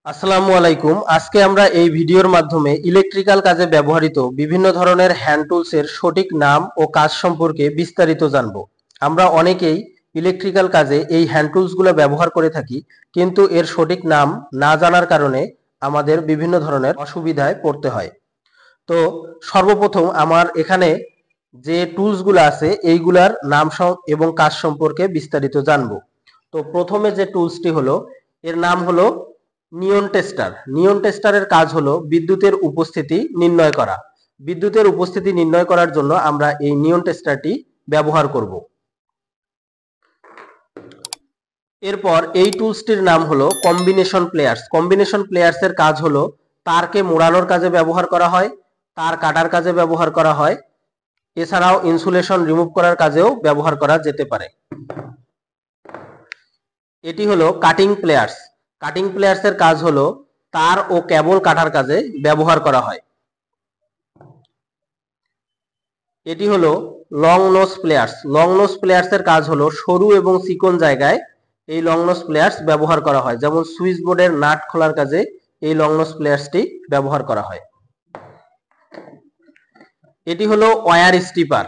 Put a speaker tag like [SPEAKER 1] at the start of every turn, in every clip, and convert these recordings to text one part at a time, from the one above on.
[SPEAKER 1] আসসালামু আলাইকুম। আজকে আমরা এই ভিডিওর মাধ্যমে ইলেকট্রিক্যাল কাজে ব্যবহৃত বিভিন্ন ধরনের হ্যান্ড টুলসের সঠিক নাম ও কাজ সম্পর্কে বিস্তারিত জানব। আমরা অনেকেই ইলেকট্রিক্যাল কাজে এই হ্যান্ড টুলসগুলো ব্যবহার করে থাকি, কিন্তু এর সঠিক নাম না জানার কারণে আমাদের বিভিন্ন ধরনের অসুবিধায় পড়তে হয়। তো সর্বপ্রথম আমার এখানে যে টুলসগুলো আছে এইগুলার নাম এবং কাজ সম্পর্কে বিস্তারিত জানব। তো প্রথমে যে টুলসটি হলো, এর নাম হলো নিয়ন টেস্টার। নিয়ন টেস্টারের কাজ হলো বিদ্যুতের উপস্থিতি নির্ণয় করা। বিদ্যুতের উপস্থিতি নির্ণয় করার জন্য আমরা এই নিয়ন টেস্টারটি ব্যবহার করব। এরপর এই টুলসটির নাম হলো কম্বিনেশন প্লেয়ার্স। কম্বিনেশন প্লেয়ার্সের কাজ হলো তারকে মোড়ানোর কাজে ব্যবহার করা হয়, তার কাটার কাজে ব্যবহার করা হয়, এছাড়াও ইনসুলেশন রিমুভ করার কাজেও ব্যবহার করা যেতে পারে। এটি হলো কাটিং প্লেয়ার্স। কাটিং প্লেয়ার্সের কাজ হলো তার ও কেবল কাটার কাজে ব্যবহার করা হয়। এটি হলো long nose pliers. Long nose প্লেয়ার্সের কাজ হলো সরু এবং চিকন জায়গায় এই লং নোজ প্লেয়ার্স ব্যবহার করা হয়, যেমন সুইচ বোর্ডের নাট খোলার কাজে এই লং নোজ প্লেয়ার্সটি ব্যবহার করা হয়। এটি হলো ওয়্যার স্ট্রিপার।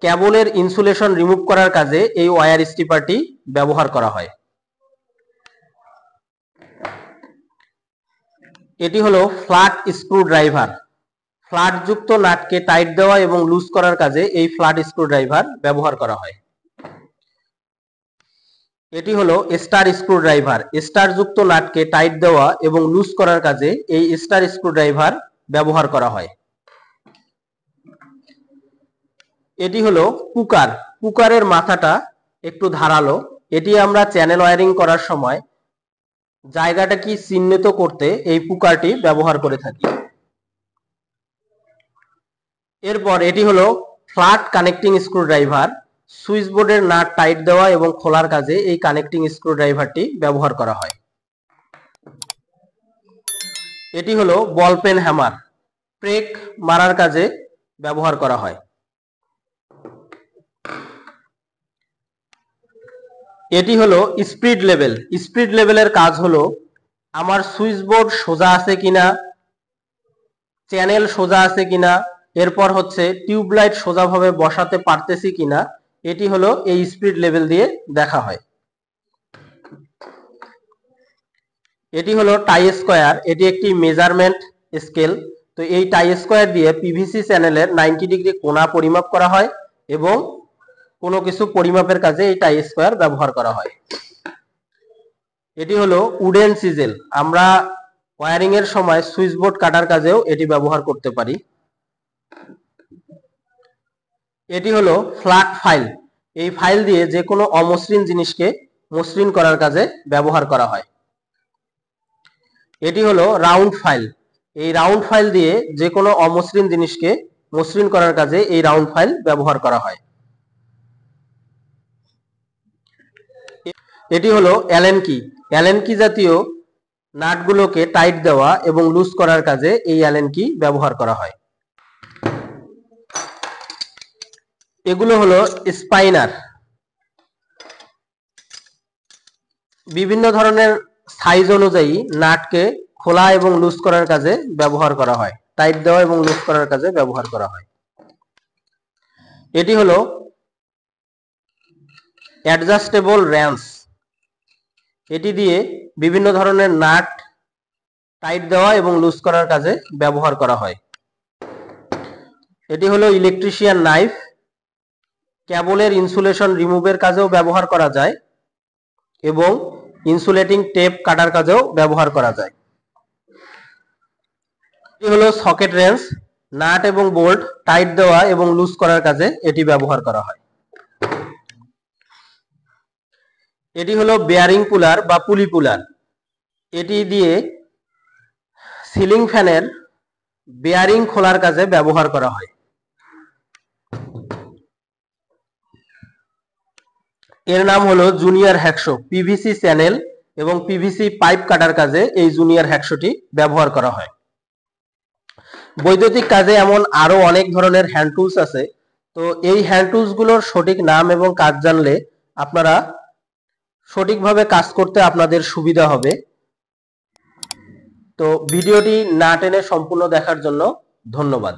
[SPEAKER 1] কেবলের ইনসুলেশন রিমুভ করার কাজে এই ওয়্যার স্ট্রিপারটি ব্যবহার করা হয়। এটি হলো ফ্ল্যাট স্ক্রু ড্রাইভার। ফ্ল্যাট যুক্ত নাটকে টাইট দেওয়া এবং লুজ করার কাজে এই ফ্ল্যাট স্ক্রু ড্রাইভার ব্যবহার করা হয়। এটি হলো স্টার স্ক্রু ড্রাইভার। স্টার যুক্ত নাটকে টাইট দেওয়া এবং লুজ করার কাজে এই স্টার স্ক্রু ড্রাইভার ব্যবহার করা হয়। এটি হলো পুকার। পুকারের মাথাটা একটু ধারালো। এটি আমরা চ্যানেল ওয়্যারিং করার সময় জায়গাটা কি চিহ্নিত করতে এই পুকারটি ব্যবহার করে থাকি। এরপর এটি হলো flat connecting screw driver. Switch বোর্ডের নাট টাইট দেওয়া এবং খোলার কাজে এই কানেক্টিং স্ক্রু ড্রাইভারটি ব্যবহার করা হয়। এটি হলো বল পেন হ্যামার। ব্রেক মারার কাজে ব্যবহার করা হয়। এটি হলো স্পিড লেভেল। স্পিড লেভেলের কাজ হলো আমার সুইচ বোর্ড সোজা আছে কিনা, চ্যানেল সোজা আছে কিনা, এরপর হচ্ছে টিউবলাইট সোজাভাবে বসাতে পারতেছি কিনা, এটি হলো এই স্পিড লেভেল দিয়ে দেখা হয়। এটি হলো টাই স্কোয়ার। এটি একটি মেজারমেন্ট স্কেল। তো এই টাই স্কোয়ার দিয়ে পিভিসি চ্যানেলের 90 ডিগ্রি কোণা পরিমাপ করা হয় এবং কোনো কিছু পরিমাপের কাজে এই টাই স্কোয়ার ব্যবহার করা হয়। এটি হলো উডেন সিজেল। আমরা ওয়্যারিং এর সময় সুইচ বোর্ড কাটার কাজেও এটি ব্যবহার করতে পারি। এটি হলো ফ্ল্যাট ফাইল। এই ফাইল দিয়ে যে কোনো অমসৃণ জিনিসকে মসৃণ করার কাজে ব্যবহার করা হয়। এটি হলো রাউন্ড ফাইল। এই রাউন্ড ফাইল দিয়ে যে কোনো অমসৃণ জিনিসকে মসৃণ করার কাজে এই রাউন্ড ফাইল ব্যবহার করা হয়। এটি হলো অ্যালেন কি। অ্যালেন কি জাতীয় নাটগুলোকে টাইট দেওয়া এবং লুজ করার কাজে এই অ্যালেন কি ব্যবহার করা হয়। এগুলো হলো স্পাইনার। বিভিন্ন ধরনের সাইজ অনুযায়ী নাটকে খোলা এবং লুজ করার কাজে ব্যবহার করা হয়, টাইট দেওয়া এবং লুজ করার কাজে ব্যবহার করা হয়। এটি হলো অ্যাডজাস্টেবল র্যাঞ্চ। এটি দিয়ে বিভিন্ন ধরনের নাট টাইট দেওয়া এবং লুজ করার কাজে ব্যবহার করা হয়। এটি হলো ইলেকট্রিশিয়ান নাইফ। কেবলের ইনসুলেশন রিমুভের কাজেও ব্যবহার করা যায় এবং ইনসুলেটিং টেপ কাটার কাজেও ব্যবহার করা যায়। এটি হলো সকেট রেঞ্চ। নাট এবং বোল্ট টাইট দেওয়া এবং লুজ করার কাজে এটি ব্যবহার করা হয়। এটি হলো বেয়ারিং পুলার বা পুলি পুলার। এটি দিয়ে সিলিং ফ্যানের বেয়ারিং খোলার কাজে ব্যবহার করা হয়। এর নাম হলো জুনিয়র হ্যাকশো। পিভিসি চ্যানেল এবং পিভিসি পাইপ কাটার কাজে এই জুনিয়র হ্যাকশোটি ব্যবহার করা হয়। বৈদ্যুতিক কাজে এমন আরো অনেক ধরনের হ্যান্ড টুলস আছে। তো এই হ্যান্ড টুলস গুলোর সঠিক নাম এবং কাজ জানলে আপনারা সঠিকভাবে কাজ করতে আপনাদের সুবিধা হবে। তো ভিডিওটি না টেনে সম্পূর্ণ দেখার জন্য ধন্যবাদ।